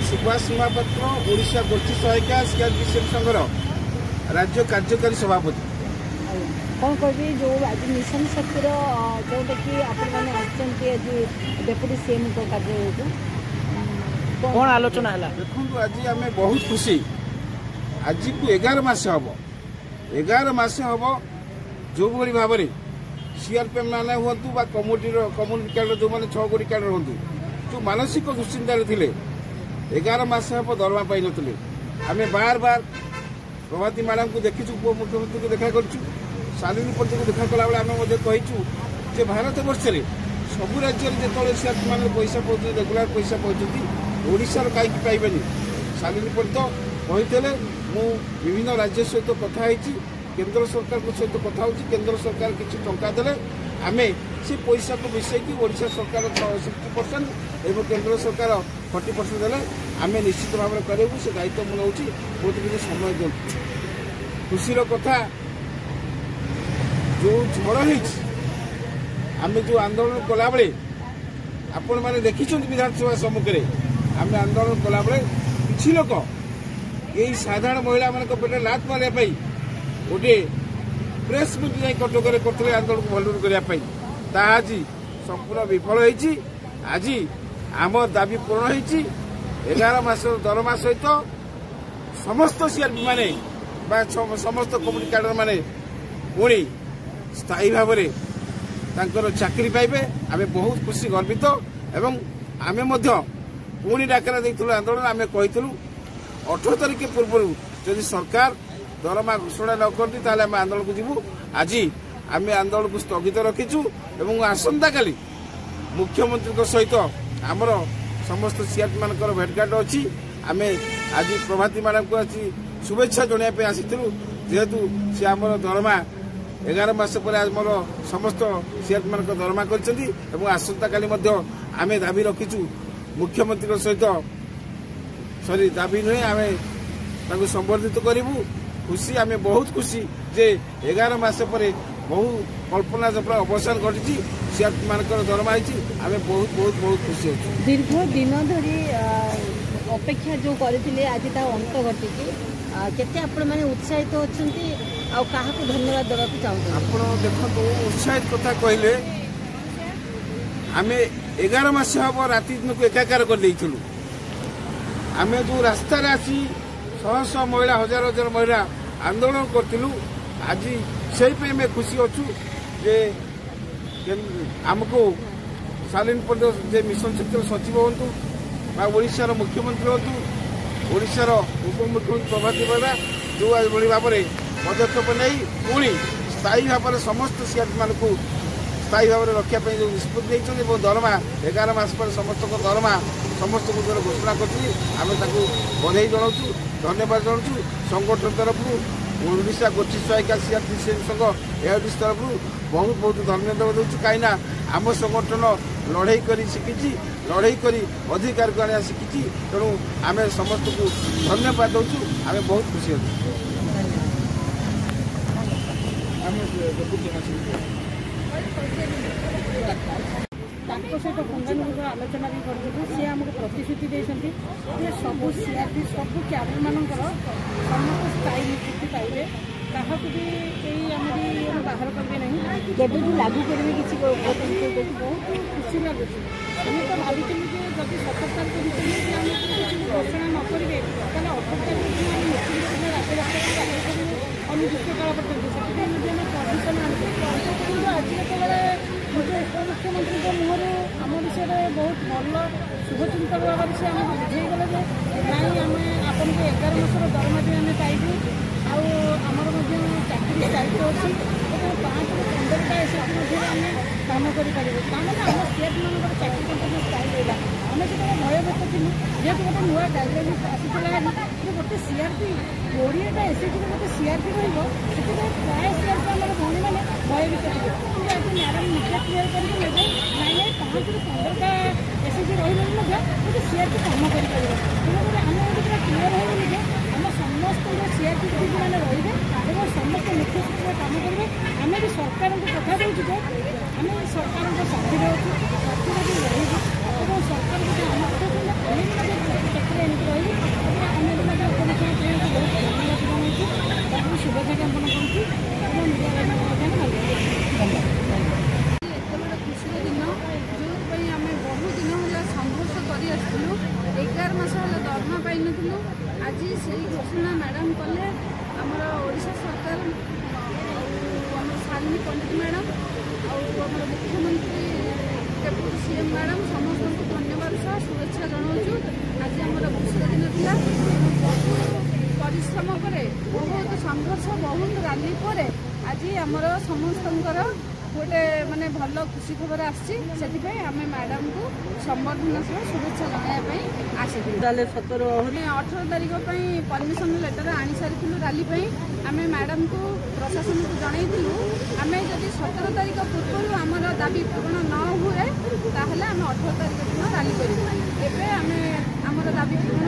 सुभाष महापात्र ओडिशा गोष्ठी सहायिका सीआरपीएफ संघर राज्य कार्यकारी सभापति कौन कह जो आज मिशन शक्तिर जोटा कि आपने आज डेप्यूटी सीएम को कार्य कौन आलोचना है देखो आज आम बहुत खुशी आज को 11 मास हम 11 मास हम जो भाव में सीआरपीएफ मैंने हूँ कम्युनिटी कार्ड जो मैंने 6 कोटी कार्ड हूँ जो मानसिक दुश्चिंतार थे 11 मास हम दरमा पाई नी आम बार बार प्रभाती मैडम को देखीचु उप मुख्यमंत्री को देखा करूँ शालिनी पट्टी को देखा कला आम कहीचु भारत वर्ष में सबू राज्य में जो सीआरपी मैंने पैसा पाँच रेगुलार पैसा पाँच ओडिशार कहीं पाइबे शालिनी पट्टी तो कहते मु विभिन्न राज्य सहित कथा केंद्र सरकार सहित कथा केंद्र सरकार किसी टंका देले आम से पैसा को मिसेकी ओडिशा सरकार 60% एवं केंद्र सरकार 40% देले आम निश्चित भाव में करूँ से दायित्व मु नौ बहुत किसी समय दिखाँ खुशी कथा जो झड़ आम जो आंदोलन कला बेले आपण मैंने देखी विधानसभा सम्मुखें आम आंदोलन कला बेले किसी लोक यही साधारण महिला मान पेटे लात मारे गोटे प्रेस मीट जा कटक करते आंदोलन को भलुर करने आज संपूर्ण विफल होती आज आम दाबी पूरण हो 11 मास दरमा सहित समस्त सीआरपी माने समस्त कम्युनिटी कार्डर माने पुणी स्थायी भाव में चाकरी पाइबे आम बहुत खुशी गर्वित एवं आम पुणी डाकरा देइथिलु आंदोलन आम कहीथिलु 18 तारिख पूर्व जदि सरकार दरमा घोषणा न करती ताले आम आंदोलन को जीवु आज आम आंदोलन को स्थगित रखीचु एवं आसंता काली मुख्यमंत्री सहित आमर समस्त सीआरपी मानकर भेटघाट अच्छी आम आज प्रभाती मैडम को आज शुभेच्छा जनाया आसीलु जेहेतु सी आम दरमा 11 मास पर आमर समस्त सीआरपी मान दरमा कर आसंता काली आम दाबी रखीचु मुख्यमंत्री सहित सॉरी दाबी नुहे आम संबर्धित करूँ खुशी आम बहुत खुशी जे 11 मास पर बहु कल्पना जब अवसान घटी सीआरपी मानकर दरमा आम बहुत बहुत बहुत खुशी अच्छे दीर्घ दिन धरी अपेक्षा जो करते आज अंत घटी केते आपण माने उत्साहित होचंती आ काहा को धन्यवाद देबा को चाहू आपण देखो उत्साहित कथा कहले आमे 11 मास हम राति दिन को एकाकार कर देइथिलु आमे जो रास्ता रे आसी शह शह महिला हजार हजार महिला आंदोलन करथिलु आज सेही पे मैं खुशी अच्छु जे आमको शालीन प्रदेश जे मिशन शक्तिर सचिव हूँ बा ओडिशार मुख्यमंत्री हूँ ओडिशार उपमुख्यमंत्री प्रभाती बेड़ा जो भाई भाव में पदक्षेप नहीं पुणी स्थायी भाव में समस्त सीआरपी मान को स्थायी भाव में रखापी जो निष्पत्ति नहीं दरमा 11 मास पर समस्त दरमा समस्त घोषणा करें बधाई जनाऊँ धन्यवाद जनाऊँ संगठन तरफ ओडिशा गोष्ठी सहायिका सीआरपीएफ संघ एआईडीसी तरफ बहुत बहुत धन्यवाद दूँ कहीं आम संगठन लड़ाई कर शिखी लड़ाई कर अधिकार को आने शिखी तेणु आम समस्त को धन्यवाद दूँ आम बहुत खुशी सहित पंगानुग आलोचना भी करूँ सी आमको प्रतिश्रुति देते सबू सीआरपी सबू क्याडर मानकर समस्त स्थायी नियुक्ति पाइबे क्या भी कई आम बाहर करेंगे नहीं जब भी लागू करेंगे किसी बहुत खुशी लगुच आम तो भाई जब 17 तारीख भितर आम किसी घोषणा न करेंगे 18 तारीख राजरास्ता अनिर्दिष्टकाल पर्यटन से परमिशन आज जो उपमुख्यमंत्री मुहर आम विषय में बहुत भल शुभचिंतक भाव से आमको बुझेगले नाई आम आपन को 11 मासर दरमा भी आम पाइबू आमर चाकरी दायित्व अच्छी 5 ରୁ 15टा एसएससी आम काम करें तामें आम स्टेट मानक चाकरी कंपनी स्थायी रहा आम जो भयभीत थी जेहतु गोटे नुआ गाइडलाइन आसाला गोटे सीआरपी 20टा एसएससी गोटे सीआरपी रही प्राय सीआरपी आम भौणी मैंने भयभीत थे आज मैडम निजे क्लीयर करके नाई नाई 5 ରୁ 15टा एसएससी रही गोटे सीआरपी काम कर तेणुकर आम गोटे क्लीयर होनी जे आम समस्त सीआरपी दीदी मैंने रे और समस्त मुख्य सचिव काम करेंगे आम भी सरकार को कथा दूँ आम सरकार साथी अच्छे साथी भी रही और सरकार आम कथा आम भी चाकरी କରିଥିଲୁ। ଆଜି ସେଇ ଘୋଷଣା ମ୍ୟାଡ଼ାମ କଲେ ଆମର ଓଡ଼ିଶା ସରକାର ଆମର ଶାଲିନୀ ପଣ୍ଡିତ ମ୍ୟାଡ଼ାମ ଆଉ ଆମର ମୁଖ୍ୟମନ୍ତ୍ରୀ ଡେପୁଟି ସିଏମ୍ ମ୍ୟାଡ଼ାମ ସମସ୍ତଙ୍କୁ ଧନ୍ୟବାଦ ସହ शुभेच्छा जनाऊँ। आज आमर खुशी दिन था बहुत परिश्रम पर बहुत संघर्ष बहुत रैली पर आज आमर समस्त गोटे माने भल खुशी खबर आसी आम मैडम को संबर्धना सह शुभेच्छा जनायापी आसी 18 तारीख परमिशन लेटर आनी सारी रैली आम मैडम को प्रशासन को जनइलु आम जदि 17 तारीख पूर्व आमर दाबी पूरण न हुए ताहले आम 18 तारीख दिन रैली करूँ। एवं आम दाबी पूर्ण